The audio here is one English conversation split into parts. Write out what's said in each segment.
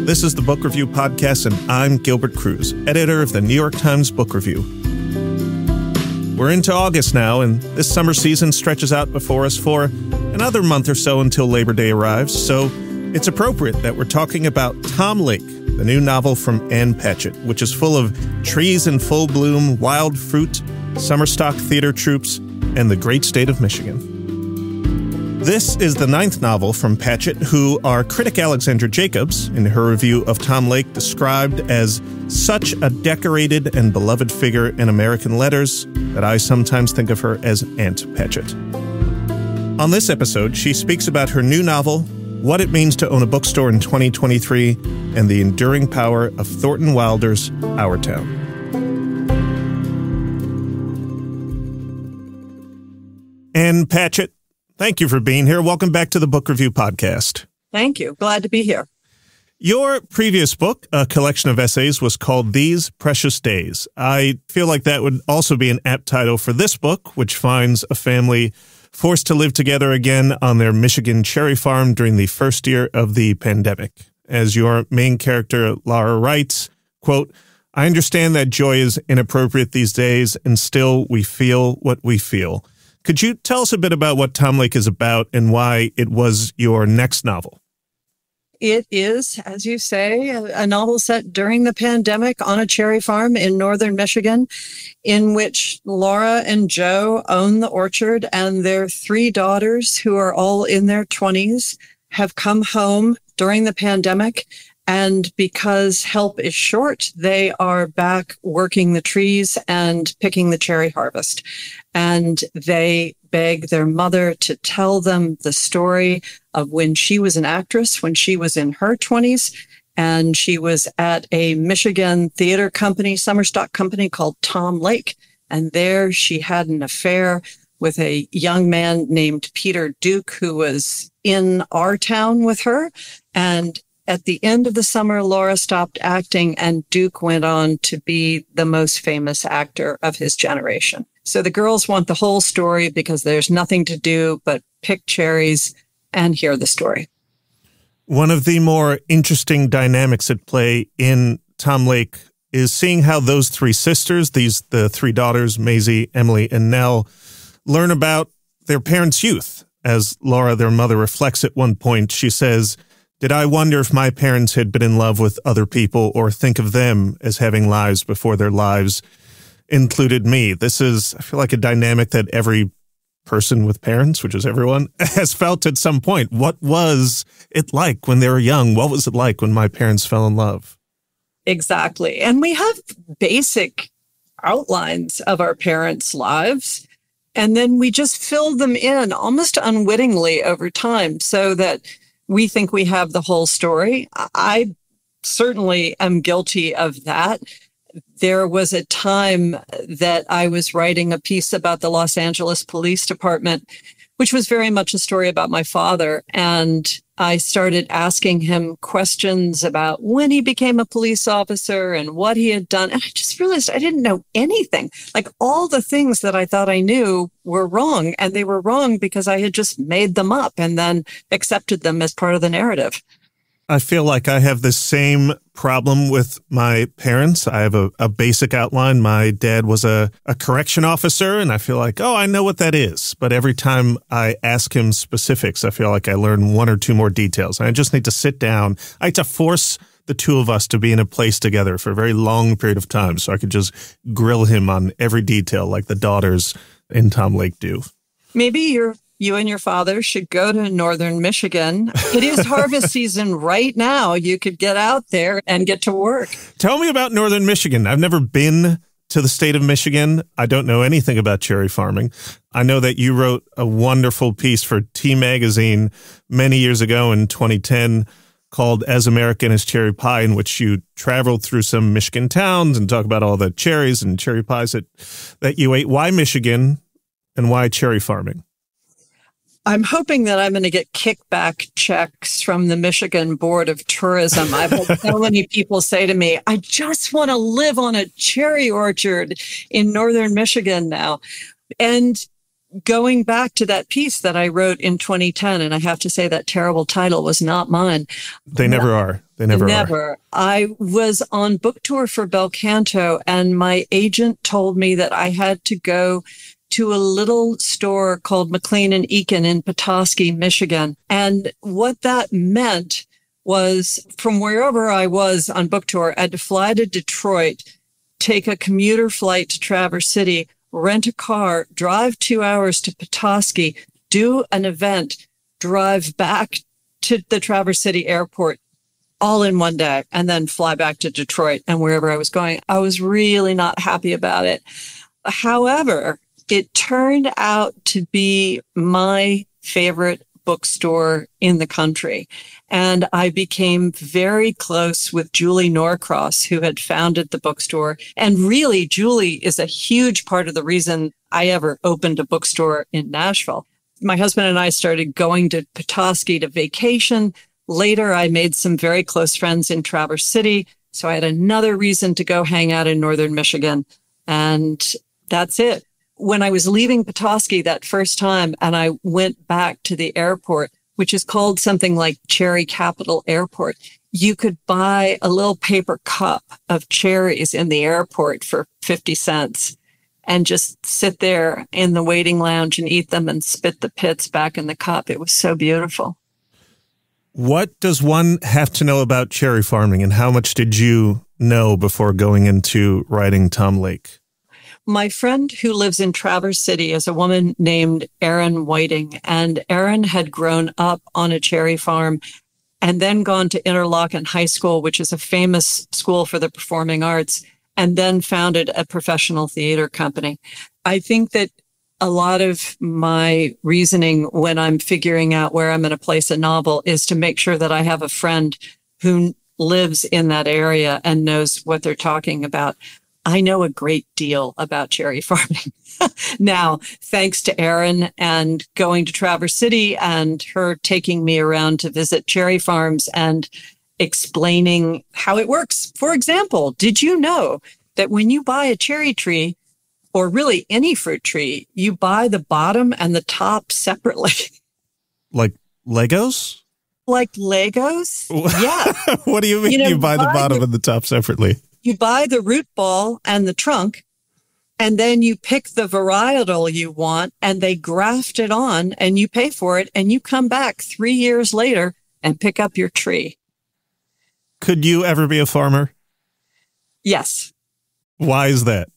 This is the Book Review Podcast, and I'm Gilbert Cruz, editor of the New York Times Book Review. We're into August now, and this summer season stretches out before us for another month or so until Labor Day arrives, so it's appropriate that we're talking about Tom Lake, the new novel from Ann Patchett, which is full of trees in full bloom, wild fruit, summer stock theater troupes, and the great state of Michigan. This is the 9th novel from Patchett, who our critic Alexandra Jacobs, in her review of Tom Lake, described as such a decorated and beloved figure in American letters that I sometimes think of her as Aunt Patchett. On this episode, she speaks about her new novel, what it means to own a bookstore in 2023, and the enduring power of Thornton Wilder's Our Town. Ann Patchett, thank you for being here. Welcome back to the Book Review Podcast. Thank you. Glad to be here. Your previous book, a collection of essays, was called These Precious Days. I feel like that would also be an apt title for this book, which finds a family forced to live together again on their Michigan cherry farm during the first year of the pandemic. As your main character, Laura, writes, quote, "I understand that joy is inappropriate these days, and still we feel what we feel." Could you tell us a bit about what Tom Lake is about and why it was your next novel? It is, as you say, a novel set during the pandemic on a cherry farm in northern Michigan, in which Laura and Joe own the orchard, and their 3 daughters, who are all in their 20s, have come home during the pandemic. And because help is short, they are back working the trees and picking the cherry harvest. And they beg their mother to tell them the story of when she was an actress, when she was in her 20s, and she was at a Michigan theater company, summer stock company called Tom Lake. And there she had an affair with a young man named Peter Duke, who was in our town with her. And at the end of the summer, Laura stopped acting, and Duke went on to be the most famous actor of his generation. So the girls want the whole story because there's nothing to do but pick cherries and hear the story. One of the more interesting dynamics at play in Tom Lake is seeing how those 3 sisters, the 3 daughters, Maisie, Emily, and Nell, learn about their parents' youth. As Laura, their mother, reflects at one point, she says, "Did I wonder if my parents had been in love with other people or think of them as having lives before their lives included me?" This is, I feel like, a dynamic that every person with parents, which is everyone, has felt at some point. What was it like when they were young? What was it like when my parents fell in love? Exactly. And we have basic outlines of our parents' lives, and then we just fill them in almost unwittingly over time so that we think we have the whole story. I certainly am guilty of that. There was a time that I was writing a piece about the Los Angeles Police Department, which was very much a story about my father. And I started asking him questions about when he became a police officer and what he had done. And I just realized I didn't know anything. Like, all the things that I thought I knew were wrong. And they were wrong because I had just made them up and then accepted them as part of the narrative. I feel like I have the same problem with my parents. I have a basic outline. My dad was a correction officer, and I feel like, oh, I know what that is. But every time I ask him specifics, I feel like I learn 1 or 2 more details. I just need to sit down. I had to force the 2 of us to be in a place together for a very long period of time so I could just grill him on every detail like the daughters in Tom Lake do. Maybe you and your father should go to northern Michigan. It is harvest season right now. You could get out there and get to work. Tell me about northern Michigan. I've never been to the state of Michigan. I don't know anything about cherry farming. I know that you wrote a wonderful piece for T Magazine many years ago in 2010 called As American as Cherry Pie, in which you traveled through some Michigan towns and talk about all the cherries and cherry pies that you ate. Why Michigan and why cherry farming? I'm hoping that I'm going to get kickback checks from the Michigan Board of Tourism. I've had so many people say to me, I just want to live on a cherry orchard in northern Michigan now. And going back to that piece that I wrote in 2010, and I have to say that terrible title was not mine. They never are. They never are. Never. I was on book tour for Bel Canto, and my agent told me that I had to go to a little store called McLean and Eakin in Petoskey, Michigan. And what that meant was from wherever I was on book tour, I had to fly to Detroit, take a commuter flight to Traverse City, rent a car, drive 2 hours to Petoskey, do an event, drive back to the Traverse City airport all in one day, and then fly back to Detroit and wherever I was going. I was really not happy about it. However, it turned out to be my favorite bookstore in the country. And I became very close with Julie Norcross, who had founded the bookstore. And really, Julie is a huge part of the reason I ever opened a bookstore in Nashville. My husband and I started going to Petoskey to vacation. Later, I made some very close friends in Traverse City. So I had another reason to go hang out in northern Michigan. And that's it. When I was leaving Petoskey that first time and I went back to the airport, which is called something like Cherry Capital Airport, you could buy a little paper cup of cherries in the airport for 50 cents and just sit there in the waiting lounge and eat them and spit the pits back in the cup. It was so beautiful. What does one have to know about cherry farming, and how much did you know before going into writing Tom Lake? My friend who lives in Traverse City is a woman named Erin Whiting, and Erin had grown up on a cherry farm and then gone to Interlochen High School, which is a famous school for the performing arts, and then founded a professional theater company. I think that a lot of my reasoning when I'm figuring out where I'm going to place a novel is to make sure that I have a friend who lives in that area and knows what they're talking about. I know a great deal about cherry farming now, thanks to Erin and going to Traverse City and her taking me around to visit cherry farms and explaining how it works. For example, did you know that when you buy a cherry tree, or really any fruit tree, you buy the bottom and the top separately? Like Legos? Like Legos? Yeah. What do you mean you buy the bottom and the top separately? You buy the root ball and the trunk, and then you pick the varietal you want, and they graft it on, and you pay for it, and you come back 3 years later and pick up your tree. Could you ever be a farmer? Yes. Why is that?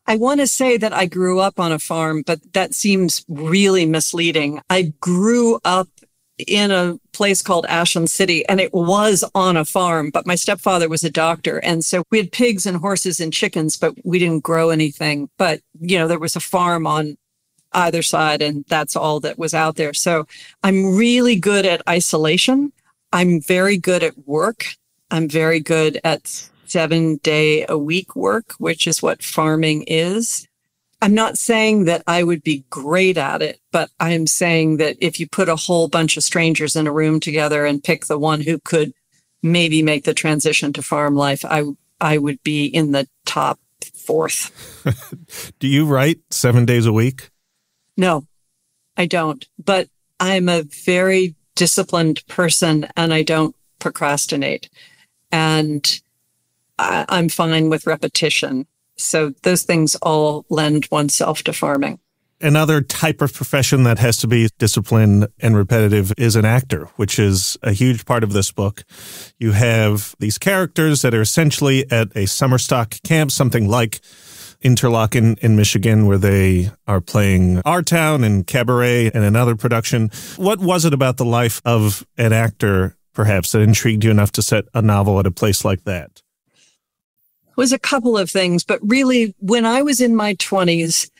I want to say that I grew up on a farm, but that seems really misleading. I grew up in a place called Ashland City, and it was on a farm, but my stepfather was a doctor. And so we had pigs and horses and chickens, but we didn't grow anything. But, there was a farm on either side, and that's all that was out there. So I'm really good at isolation. I'm very good at work. I'm very good at 7-day-a-week work, which is what farming is. I'm not saying that I would be great at it, but I'm saying that if you put a whole bunch of strangers in a room together and pick the one who could maybe make the transition to farm life, I would be in the top fourth. Do you write 7 days a week? No, I don't. But I'm a very disciplined person and I don't procrastinate. And I'm fine with repetition. So those things all lend oneself to farming. Another type of profession that has to be disciplined and repetitive is an actor, which is a huge part of this book. You have these characters that are essentially at a summer stock camp, something like Interlochen in Michigan, where they are playing Our Town and Cabaret and another production. What was it about the life of an actor, perhaps, that intrigued you enough to set a novel at a place like that? Was a couple of things, but really when I was in my 20s,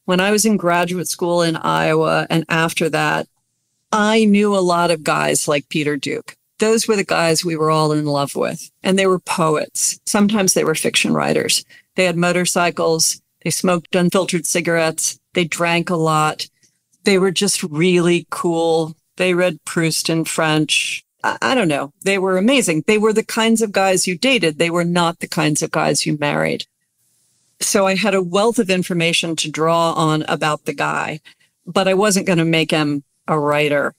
when I was in graduate school in Iowa, and after that, I knew a lot of guys like Peter Duke. Those were the guys we were all in love with, and they were poets. Sometimes they were fiction writers. They had motorcycles. They smoked unfiltered cigarettes. They drank a lot. They were just really cool. They read Proust in French. I don't know. They were amazing. They were the kinds of guys you dated. They were not the kinds of guys you married. So I had a wealth of information to draw on about the guy. but I wasn't going to make him a writer.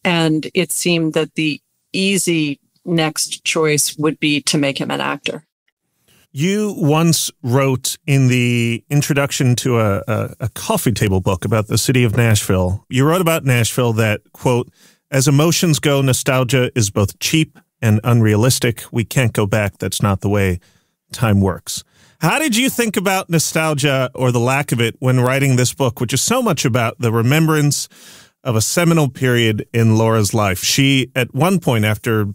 And it seemed that the easy next choice would be to make him an actor. You once wrote in the introduction to a coffee table book about the city of Nashville, you wrote about Nashville that, quote, "As emotions go, nostalgia is both cheap and unrealistic. We can't go back. That's not the way time works." How did you think about nostalgia, or the lack of it, when writing this book, which is so much about the remembrance of a seminal period in Laura's life? She, at one point, after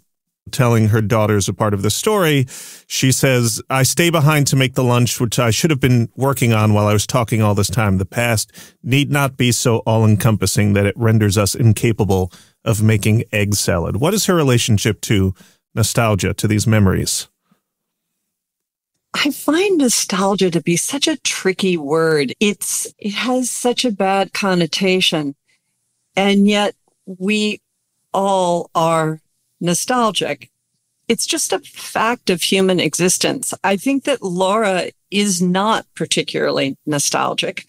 telling her daughters a part of the story, she says, "I stay behind to make the lunch, which I should have been working on while I was talking all this time. The past need not be so all-encompassing that it renders us incapable of making egg salad." What is her relationship to nostalgia, to these memories? I find nostalgia to be such a tricky word. It has such a bad connotation, and yet we all are nostalgic. It's just a fact of human existence. I think that Laura is not particularly nostalgic.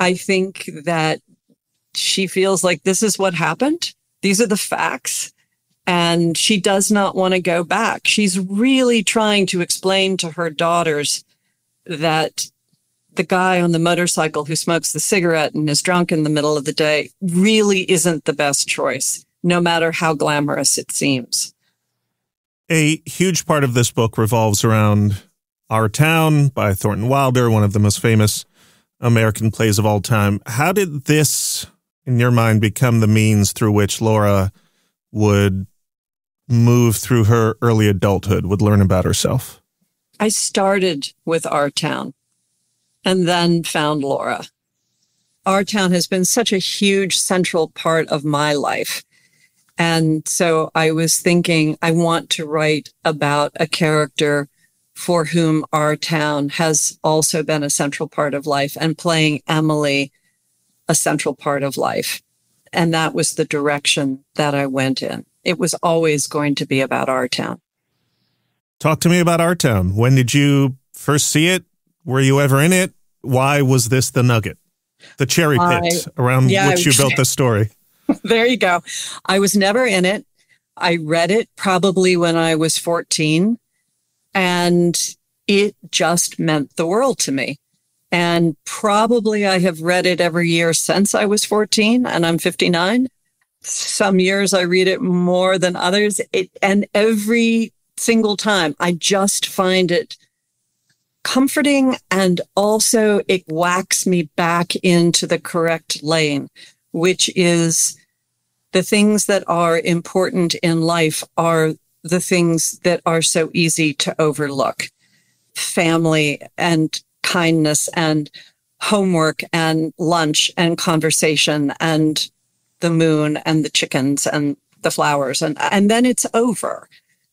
I think that she feels like this is what happened. These are the facts. And she does not want to go back. She's really trying to explain to her daughters that the guy on the motorcycle who smokes the cigarette and is drunk in the middle of the day really isn't the best choice, no matter how glamorous it seems. A huge part of this book revolves around Our Town by Thornton Wilder, one of the most famous American plays of all time. How did this, in your mind, become the means through which Laura would move through her early adulthood, would learn about herself? I started with Our Town and then found Laura. Our Town has been such a huge central part of my life. And so I was thinking, I want to write about a character for whom Our Town has also been a central part of life, and playing Emily a central part of life. And that was the direction that I went in. It was always going to be about Our Town. Talk to me about Our Town. When did you first see it? Were you ever in it? Why was this the nugget, the cherry pit around which you built the story? There you go. I was never in it. I read it probably when I was 14, and it just meant the world to me. And probably I have read it every year since I was 14, and I'm 59. Some years I read it more than others. And every single time I just find it comforting, and also it whacks me back into the correct lane, which is the things that are important in life are the things that are so easy to overlook. Family and kindness and homework and lunch and conversation and the moon and the chickens and the flowers. And then it's over.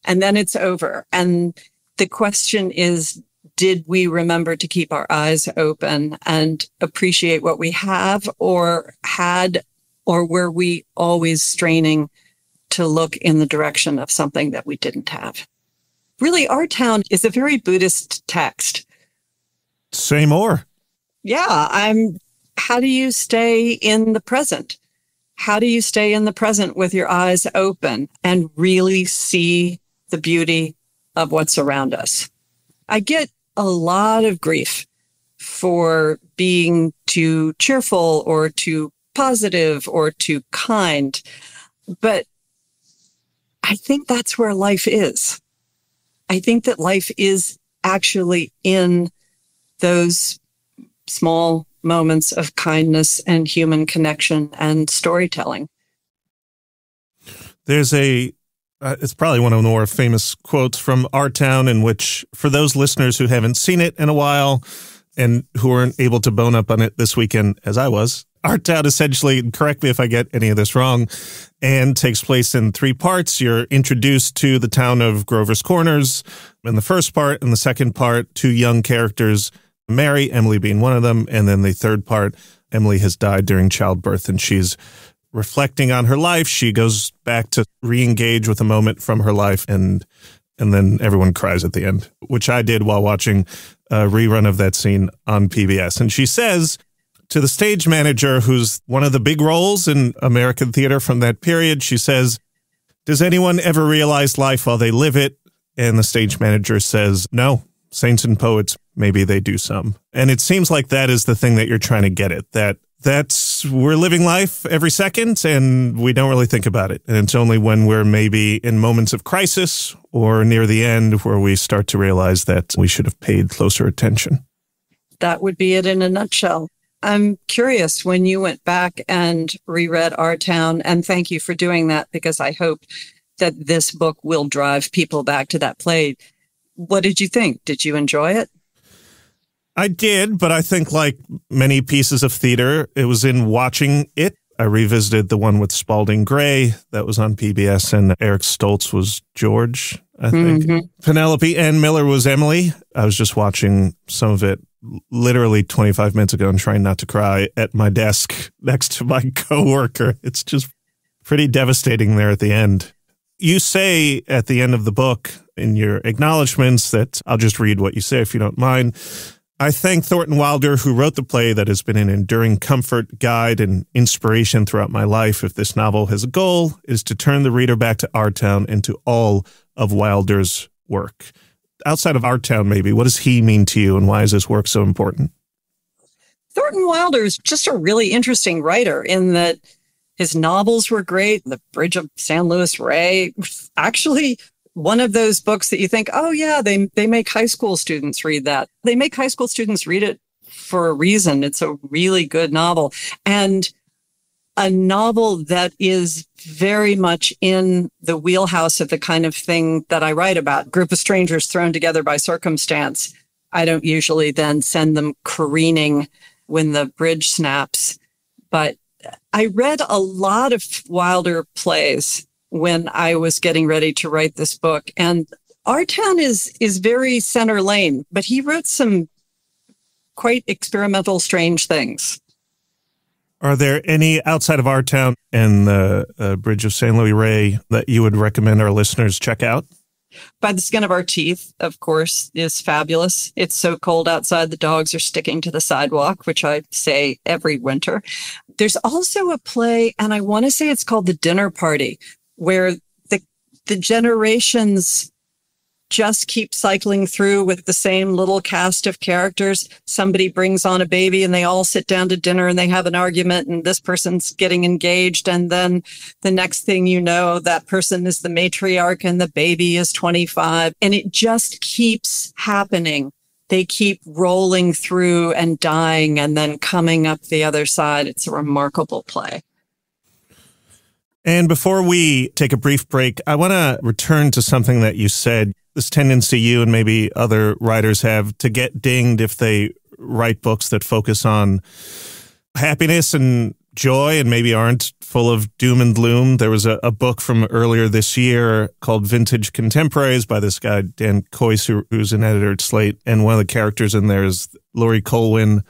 And then it's over. And the question is, did we remember to keep our eyes open and appreciate what we have or had, or were we always straining to look in the direction of something that we didn't have? Really, Our Town is a very Buddhist text. Say more. Yeah, how do you stay in the present? How do you stay in the present with your eyes open and really see the beauty of what's around us? I get a lot of grief for being too cheerful or too positive or too kind, but I think that's where life is. I think that life is actually in those small moments of kindness and human connection and storytelling. There's it's probably one of the more famous quotes from Our Town, in which, for those listeners who haven't seen it in a while and who weren't able to bone up on it this weekend, as I was, Our Town essentially, correct me if I get any of this wrong, and takes place in 3 parts. You're introduced to the town of Grover's Corners in the first part, and the second part, 2 young characters, Mary, Emily being one of them, and then the third part, Emily has died during childbirth, and she's reflecting on her life. She goes back to re-engage with a moment from her life, and then everyone cries at the end, which I did while watching a rerun of that scene on PBS. And she says, To the stage manager, who's one of the big roles in American theater from that period, she says, "Does anyone ever realize life while they live it?" And the stage manager says, "No, saints and poets, maybe they do some." And it seems like that is the thing that you're trying to get at, that's we're living life every second and we don't really think about it. And it's only when we're maybe in moments of crisis or near the end where we start to realize that we should have paid closer attention. That would be it in a nutshell. I'm curious, when you went back and reread Our Town, and thank you for doing that, because I hope that this book will drive people back to that play. What did you think? Did you enjoy it? I did, but I think like many pieces of theater, it was in watching it. I revisited the one with Spalding Gray that was on PBS, and Eric Stoltz was George, I think. Mm-hmm. Penelope Ann Miller was Emily. I was just watching some of it literally 25 minutes ago and trying not to cry at my desk next to my coworker. It's just pretty devastating there at the end. You say at the end of the book in your acknowledgments that, I'll just read what you say if you don't mind. "I thank Thornton Wilder, who wrote the play that has been an enduring comfort, guide, and inspiration throughout my life. If this novel has a goal, it is to turn the reader back to Our Town and to all of Wilder's work." Outside of Our Town, maybe, what does he mean to you and why is his work so important? Thornton Wilder is just a really interesting writer in that his novels were great. The Bridge of San Luis Rey, actually one of those books that you think, oh yeah, they make high school students read that. They make high school students read it for a reason. It's a really good novel. And a novel that is very much in the wheelhouse of the kind of thing that I write about. Group of strangers thrown together by circumstance. I don't usually then send them careening when the bridge snaps. But I read a lot of Wilder plays when I was getting ready to write this book. And Our Town is very center lane, but he wrote some quite experimental, strange things. Are there any outside of Our Town and the Bridge of San Luis Rey that you would recommend our listeners check out? By the Skin of Our Teeth, of course, is fabulous. It's so cold outside, the dogs are sticking to the sidewalk, which I say every winter. There's also a play, and I want to say it's called The Dinner Party, where the generations just keep cycling through with the same little cast of characters. Somebody brings on a baby and they all sit down to dinner and they have an argument and this person's getting engaged. And then the next thing you know, that person is the matriarch and the baby is 25. And it just keeps happening. They keep rolling through and dying and then coming up the other side. It's a remarkable play. And before we take a brief break, I want to return to something that you said. This tendency you and maybe other writers have to get dinged if they write books that focus on happiness and joy and maybe aren't full of doom and gloom. There was a book from earlier this year called Vintage Contemporaries by this guy, Dan Coyce, who's an editor at Slate. And one of the characters in there is Laurie Colwin,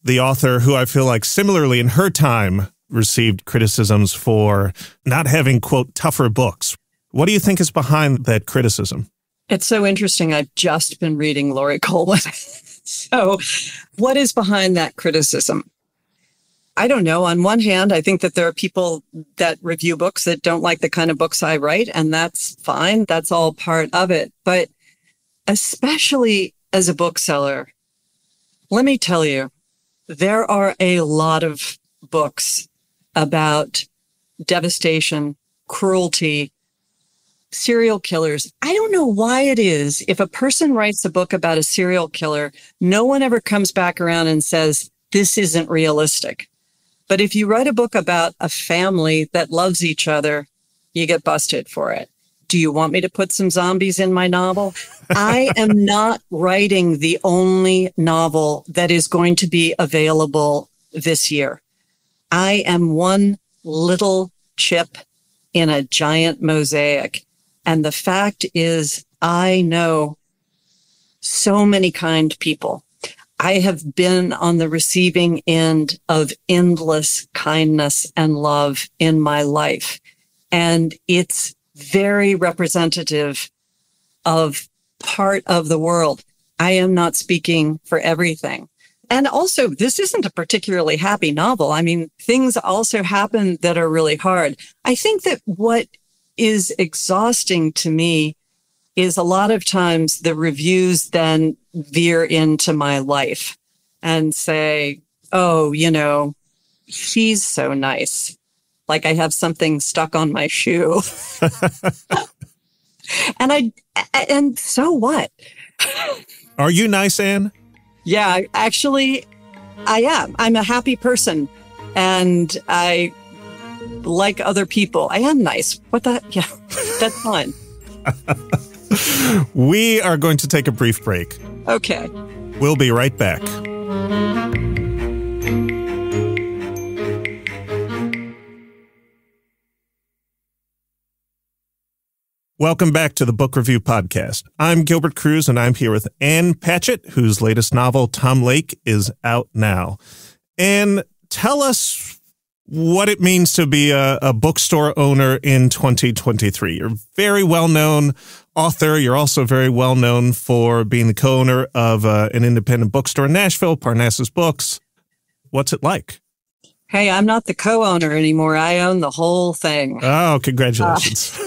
the author, who I feel like similarly in her time received criticisms for not having, quote, tougher books. What do you think is behind that criticism? It's so interesting. I've just been reading Laurie Colwin. So what is behind that criticism? I don't know. On one hand, I think that there are people that review books that don't like the kind of books I write, and that's fine. That's all part of it. But especially as a bookseller, let me tell you, there are a lot of books about devastation, cruelty, serial killers. I don't know why it is. If a person writes a book about a serial killer, no one ever comes back around and says, this isn't realistic. But if you write a book about a family that loves each other, you get busted for it. Do you want me to put some zombies in my novel? I am not writing the only novel that is going to be available this year. I am one little chip in a giant mosaic. And the fact is, I know so many kind people. I have been on the receiving end of endless kindness and love in my life. And it's very representative of part of the world. I am not speaking for everything, And also, this isn't a particularly happy novel. I mean, things also happen that are really hard. I think that what is exhausting to me is a lot of times the reviews then veer into my life and say, oh, she's so nice. Like I have something stuck on my shoe. And so what? Are you nice, Anne? Yeah, actually, I am. I'm a happy person and I like other people. I am nice. Yeah, that's fine. We are going to take a brief break. Okay. We'll be right back. Welcome back to the Book Review Podcast. I'm Gilbert Cruz, and I'm here with Anne Patchett, whose latest novel, Tom Lake, is out now. Anne, tell us what it means to be a bookstore owner in 2023. You're a very well-known author. You're also very well-known for being the co-owner of an independent bookstore in Nashville, Parnassus Books. What's it like? Hey, I'm not the co-owner anymore. I own the whole thing. Oh, congratulations.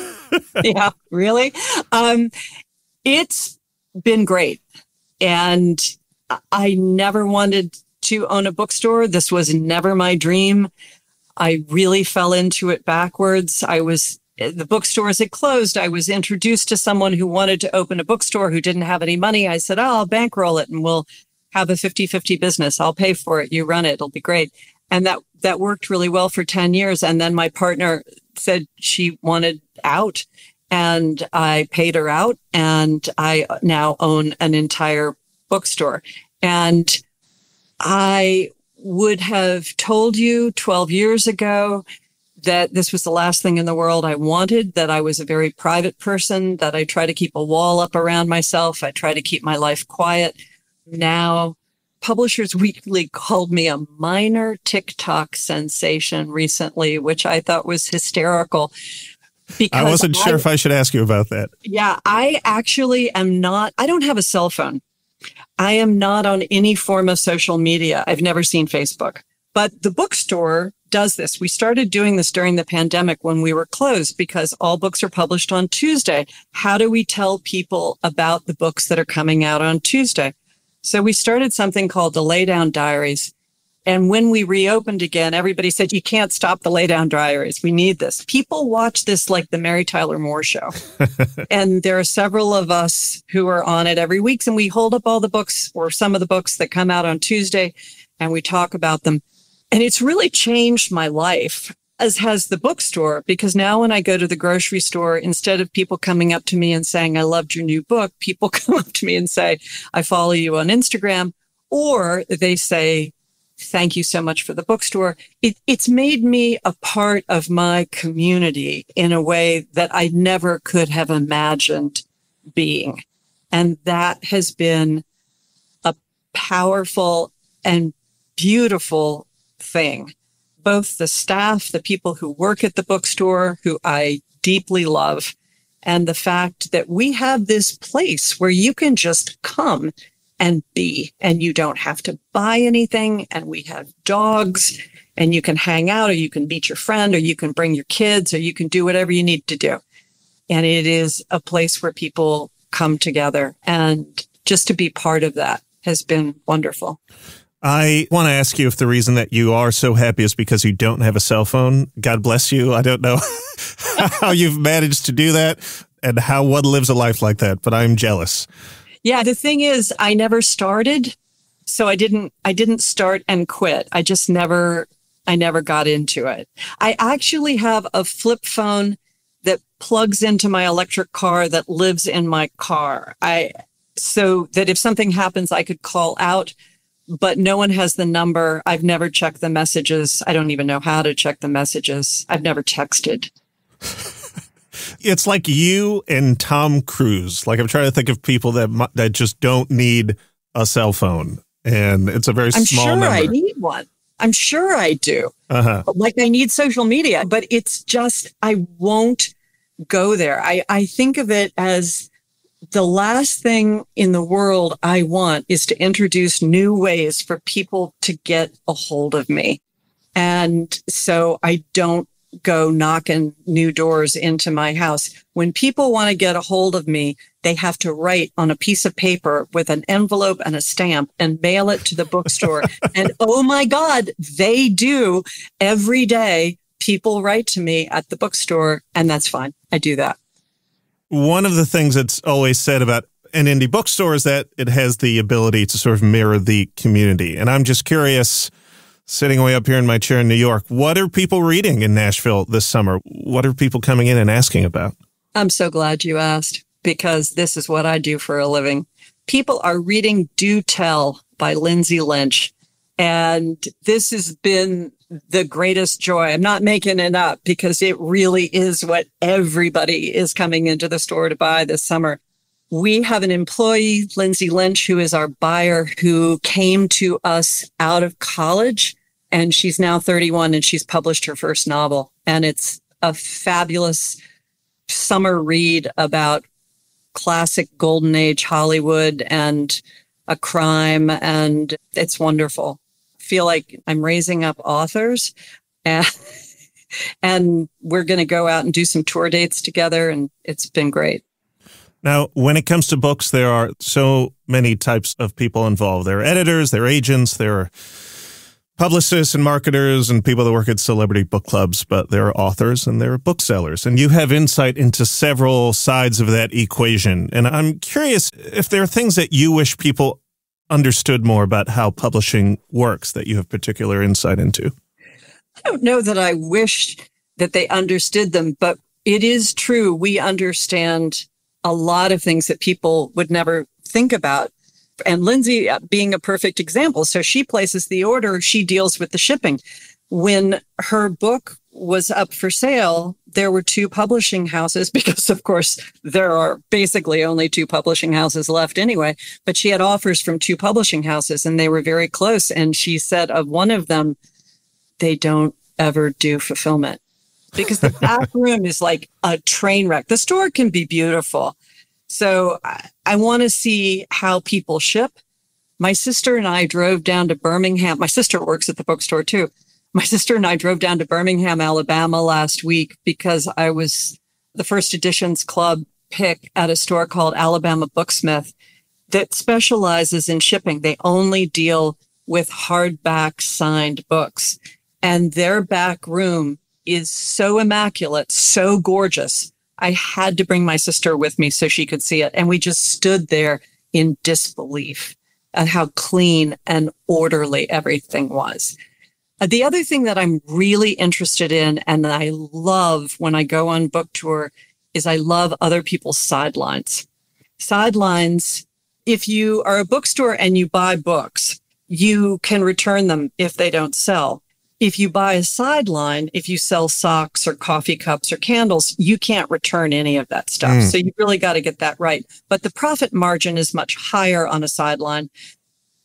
Yeah, really? It's been great. And I never wanted to own a bookstore. This was never my dream. I really fell into it backwards. The bookstores had closed. I was introduced to someone who wanted to open a bookstore who didn't have any money. I said, I'll bankroll it and we'll have a 50-50 business. I'll pay for it. You run it. It'll be great. And that worked really well for 10 years. And then my partner said she wanted out and I paid her out and I now own an entire bookstore. And I would have told you 12 years ago that this was the last thing in the world I wanted, that I was a very private person, that I try to keep a wall up around myself. I try to keep my life quiet. Now, Publishers Weekly called me a minor TikTok sensation recently, which I thought was hysterical. I wasn't sure if I should ask you about that. Yeah, I actually am not. I don't have a cell phone. I am not on any form of social media. I've never seen Facebook. But the bookstore does this. We started doing this during the pandemic when we were closed because all books are published on Tuesday. How do we tell people about the books that are coming out on Tuesday? So we started something called the Laydown Diaries. And when we reopened again, everybody said, you can't stop the Laydown Diaries. We need this. People watch this like the Mary Tyler Moore Show. And there are several of us who are on it every week. And we hold up all the books or some of the books that come out on Tuesday and we talk about them. And it's really changed my life, as has the bookstore, because now when I go to the grocery store, instead of people coming up to me and saying, I loved your new book, people come up to me and say, I follow you on Instagram, or they say, thank you so much for the bookstore. It's made me a part of my community in a way that I never could have imagined being. And that has been a powerful and beautiful thing. Both the staff, the people who work at the bookstore, who I deeply love, and the fact that we have this place where you can just come and be, and you don't have to buy anything. And we have dogs, and you can hang out, or you can meet your friend, or you can bring your kids, or you can do whatever you need to do. And it is a place where people come together. And just to be part of that has been wonderful. I want to ask you if the reason that you are so happy is because you don't have a cell phone. God bless you. I don't know how you've managed to do that and how one lives a life like that, but I'm jealous. Yeah, the thing is, I never started, so I didn't start and quit. I never got into it. I actually have a flip phone that plugs into my electric car that lives in my car. So that if something happens, I could call out, but no one has the number. I've never checked the messages. I don't even know how to check the messages. I've never texted. It's like you and Tom Cruise. Like I'm trying to think of people that just don't need a cell phone, and it's a very small number. I'm sure I need one. I'm sure I do. Like I need social media, but it's just I won't go there. I think of it as The last thing in the world I want is to introduce new ways for people to get a hold of me. And so I don't go knocking new doors into my house. When people want to get a hold of me, they have to write on a piece of paper with an envelope and a stamp and mail it to the bookstore. And oh my God, they do. Every day, people write to me at the bookstore, and that's fine. I do that. One of the things that's always said about an indie bookstore is that it has the ability to sort of mirror the community. And I'm just curious, sitting way up here in my chair in New York, what are people reading in Nashville this summer? What are people coming in and asking about? I'm so glad you asked, because this is what I do for a living. People are reading Do Tell by Lindsay Lynch. And this has been the greatest joy. I'm not making it up, because it really is what everybody is coming into the store to buy this summer. We have an employee, Lindsay Lynch, who is our buyer, who came to us out of college, and she's now 31 and she's published her first novel. And it's a fabulous summer read about classic golden age Hollywood and a crime. And it's wonderful. I feel like I'm raising up authors, and we're going to go out and do some tour dates together. And it's been great. Now, when it comes to books, there are so many types of people involved. There are editors, there are agents, there are publicists and marketers and people that work at celebrity book clubs, but there are authors and there are booksellers. And you have insight into several sides of that equation. And I'm curious if there are things that you wish people understood more about how publishing works that you have particular insight into. I don't know that I wish that they understood them, but it is true. We understand a lot of things that people would never think about. And Lindsay being a perfect example. So she places the order, she deals with the shipping. When her book was up for sale, there were two publishing houses, because of course there are basically only two publishing houses left anyway, but she had offers from two publishing houses and they were very close. And she said of one of them, they don't ever do fulfillment, because the back room is like a train wreck. The store can be beautiful. So I want to see how people ship. My sister and I drove down to Birmingham. My sister works at the bookstore too. My sister and I drove down to Birmingham, Alabama last week, because I was the First Editions Club pick at a store called Alabama Booksmith that specializes in shipping. They only deal with hardback signed books. And their back room is so immaculate, so gorgeous. I had to bring my sister with me so she could see it. And we just stood there in disbelief at how clean and orderly everything was. The other thing that I'm really interested in, and I love when I go on book tour, is I love other people's sidelines. Sidelines, if you are a bookstore and you buy books, you can return them if they don't sell. If you buy a sideline, if you sell socks or coffee cups or candles, you can't return any of that stuff. So you really got to get that right. But the profit margin is much higher on a sideline.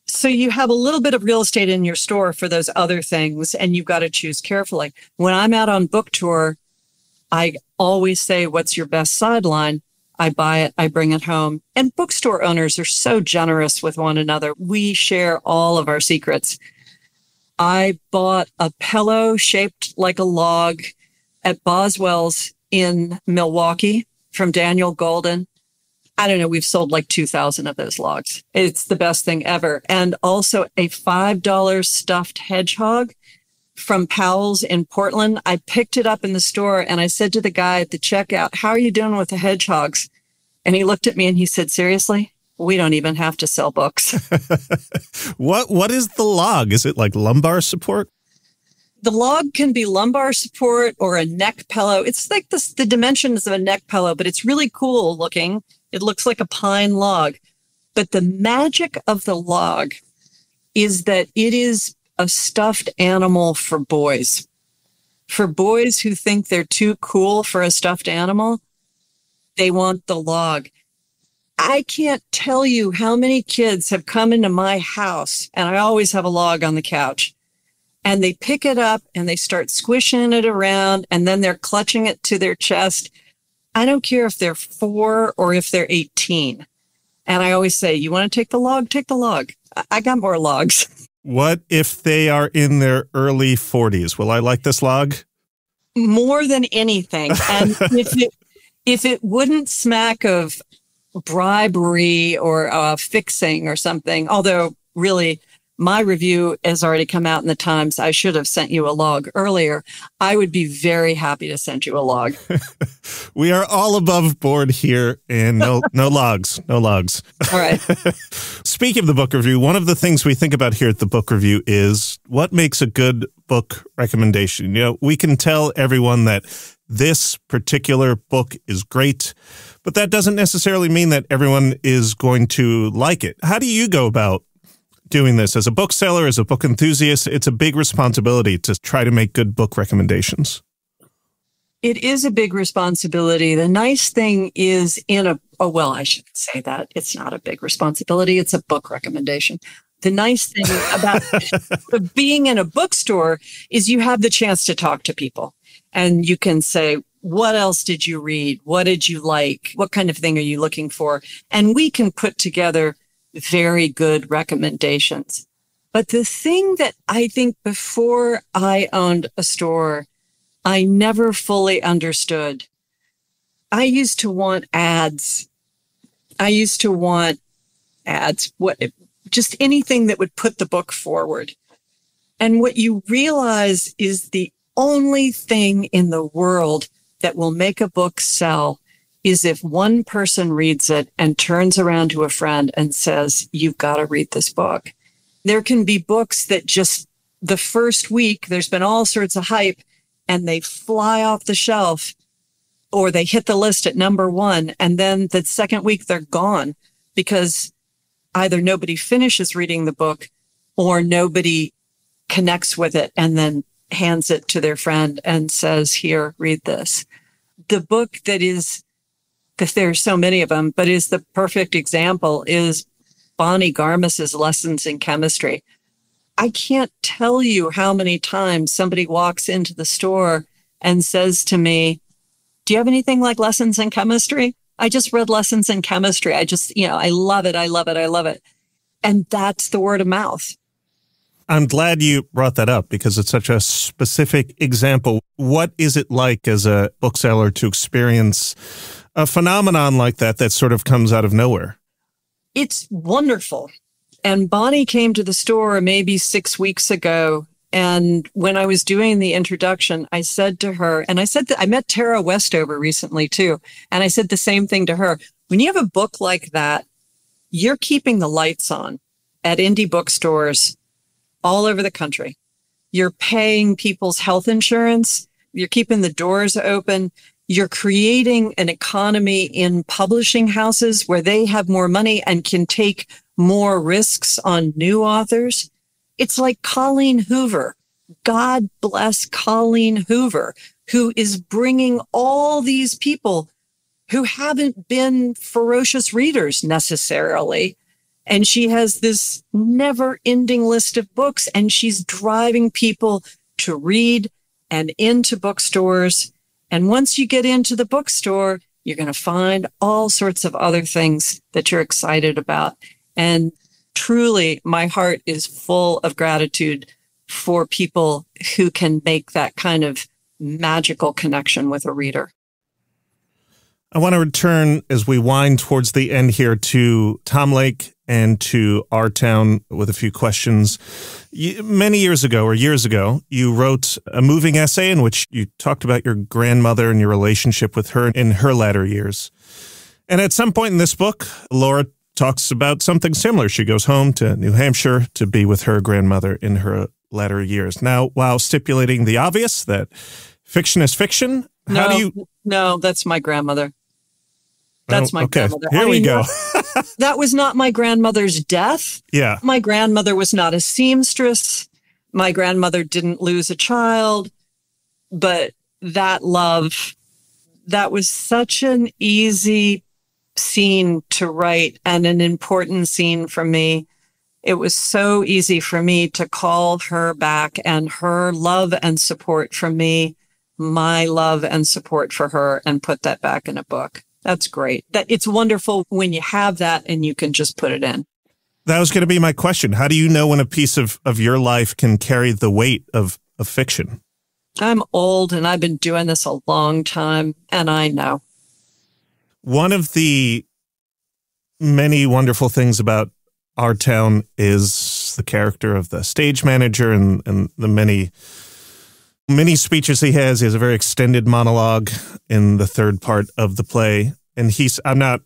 So you have a little bit of real estate in your store for those other things, and you've got to choose carefully. When I'm out on book tour, I always say, what's your best sideline? I buy it, I bring it home. And bookstore owners are so generous with one another. We share all of our secrets. I bought a pillow shaped like a log at Boswell's in Milwaukee from Daniel Golden. I don't know, we've sold like 2,000 of those logs. It's the best thing ever. And also a $5 stuffed hedgehog from Powell's in Portland. I picked it up in the store and I said to the guy at the checkout, how are you doing with the hedgehogs? And he looked at me and he said, seriously? We don't even have to sell books. What is the log? Is it like lumbar support? The log can be lumbar support or a neck pillow. It's like the dimensions of a neck pillow, but it's really cool looking. It looks like a pine log. But the magic of the log is that it is a stuffed animal for boys. For boys who think they're too cool for a stuffed animal, they want the log. I can't tell you how many kids have come into my house, and I always have a log on the couch, and they pick it up and they start squishing it around, and then they're clutching it to their chest. I don't care if they're 4 or if they're 18. And I always say, you want to take the log? Take the log. I got more logs. What if they are in their early 40s? Will I like this log? More than anything. And if it wouldn't smack of bribery or fixing or something, although really my review has already come out in the Times. I should have sent you a log earlier. I would be very happy to send you a log. We are all above board here, and no logs, no logs. All right. Speaking of the book review, one of the things we think about here at the book review is what makes a good book recommendation. You know, we can tell everyone that this particular book is great, but that doesn't necessarily mean that everyone is going to like it. How do you go about doing this as a bookseller, as a book enthusiast? It's a big responsibility to try to make good book recommendations. It is a big responsibility. The nice thing is I shouldn't say that. It's not a big responsibility. It's a book recommendation. The nice thing about being in a bookstore is you have the chance to talk to people and you can say, what else did you read? What did you like? What kind of thing are you looking for? And we can put together very good recommendations. But the thing that I think before I owned a store, I never fully understood. I used to want ads. Just anything that would put the book forward. And what you realize is the only thing in the world that will make a book sell is if one person reads it and turns around to a friend and says, you've got to read this book. There can be books that just the first week, there's been all sorts of hype and they fly off the shelf or they hit the list at number 1. And then the second week they're gone because either nobody finishes reading the book or nobody connects with it and then hands it to their friend and says, here, read this. The book that is, because there's so many of them, but is the perfect example is Bonnie Garmus's Lessons in Chemistry. I can't tell you how many times somebody walks into the store and says to me, do you have anything like Lessons in Chemistry? I just read Lessons in Chemistry. I love it. I love it. I love it. And that's the word of mouth. I'm glad you brought that up because it's such a specific example. What is it like as a bookseller to experience a phenomenon like that sort of comes out of nowhere? It's wonderful. And Bonnie came to the store maybe 6 weeks ago. And when I was doing the introduction, I said to her, and I said that I met Tara Westover recently too. And I said the same thing to her. When you have a book like that, you're keeping the lights on at indie bookstores all over the country. You're paying people's health insurance. You're keeping the doors open. You're creating an economy in publishing houses where they have more money and can take more risks on new authors. It's like Colleen Hoover. God bless Colleen Hoover, who is bringing all these people who haven't been ferocious readers necessarily. And she has this never-ending list of books, and she's driving people to read and into bookstores. And once you get into the bookstore, you're going to find all sorts of other things that you're excited about. And truly, my heart is full of gratitude for people who can make that kind of magical connection with a reader. I want to return as we wind towards the end here to Tom Lake and to our town with a few questions. Many years ago, you wrote a moving essay in which you talked about your grandmother and your relationship with her in her latter years. And at some point in this book, Laura talks about something similar. She goes home to New Hampshire to be with her grandmother in her latter years. Now, while stipulating the obvious that fiction is fiction, No, that's my grandmother. That's my grandmother. Here we go. That was not my grandmother's death. Yeah. My grandmother was not a seamstress. My grandmother didn't lose a child. But that love, that was such an easy scene to write and an important scene for me. It was so easy for me to call her back, and her love and support for me my love and support for her and put that back in a book. That's great. It's wonderful when you have that and you can just put it in. That was going to be my question. How do you know when a piece of your life can carry the weight of fiction? I'm old and I've been doing this a long time, and I know. One of the many wonderful things about our town is the character of the stage manager and the many speeches he has. He has a very extended monologue in the third part of the play. And I'm not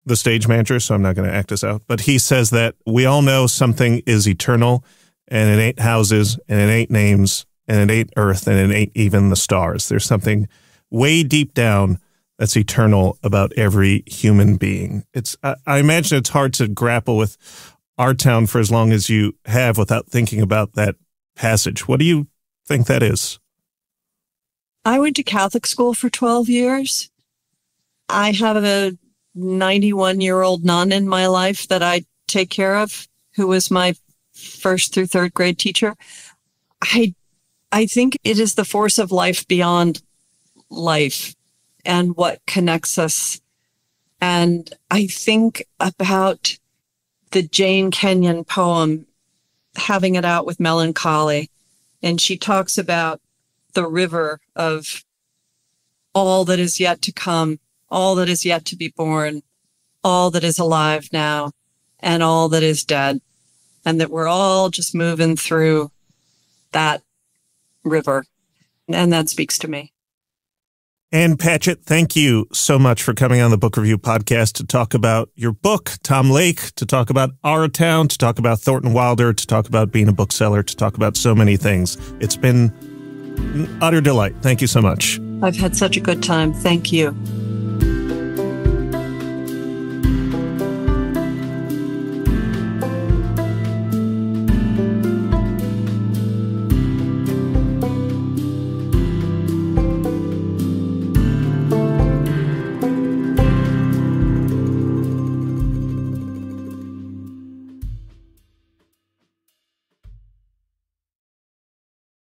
the stage manager, so I'm not going to act this out. But he says that we all know something is eternal, and it ain't houses, and it ain't names, and it ain't earth, and it ain't even the stars. There's something way deep down that's eternal about every human being. I imagine it's hard to grapple with our town for as long as you have without thinking about that passage. What do you think that is? I went to Catholic school for 12 years. I have a 91-year-old nun in my life that I take care of, who was my first through third grade teacher. I think it is the force of life beyond life and what connects us. And I think about the Jane Kenyon poem, Having It Out with Melancholy. And she talks about the river of all that is yet to come, all that is yet to be born, all that is alive now, and all that is dead. And that we're all just moving through that river. And that speaks to me. Ann Patchett, thank you so much for coming on the Book Review Podcast to talk about your book, Tom Lake, to talk about our town, to talk about Thornton Wilder, to talk about being a bookseller, to talk about so many things. It's been an utter delight. Thank you so much. I've had such a good time. Thank you.